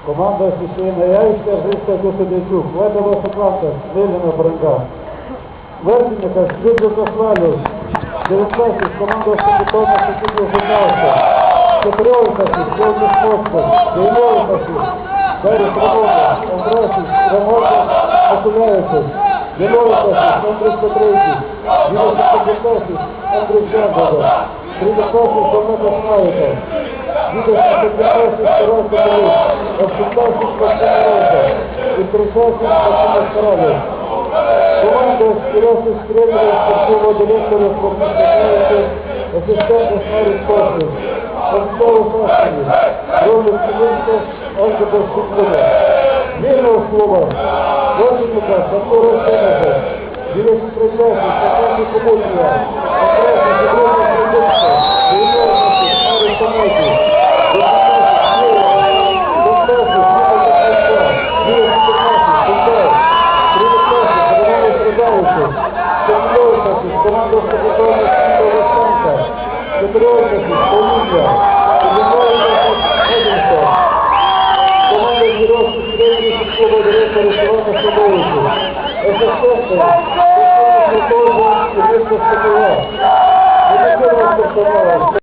Команда Священноярська, Гриста Косадячук, Ледова Сапланка, Леліна Бранка. Верхівника Швидко Кослалюс, 19, команда Шепетовна Сусідів Журналка, Петровикасі, Сьогодні Спорту, Дейновикасі, Берег Ромова, Андресіс, Ромовка, Окуляєвичів, Єновикасі, Андрій Петрейський, Вілосі Петрикасі, Андрій Жандова, Тридокасі, Солнета Смавіка, Відосі Петрикасі, Старай Петрик, Обсудкасі, Спортивна і Трикасі, Спортивна Старалів. Команда Спірясі Скребіна, спортивного директора спортивної асистента Смарі Спортів, Констову Сашківі, Ромик Сілинська, Ангела Сікуна. Вільного слова, Воженника, Сантора Сенега, Вілосі Прекрасі, Сакані Комунія, Андресі, Зіброва Придичка, Вільновичі, Смарі Самайки, команда Шепетовна Сусідів Журналка, Петровикасі, Поління, Единська, команда Зіровські Стрельні, Сільського директора Івана Садовичу, СССР, Священна Святого, Іринська Степова, Медицина Степова.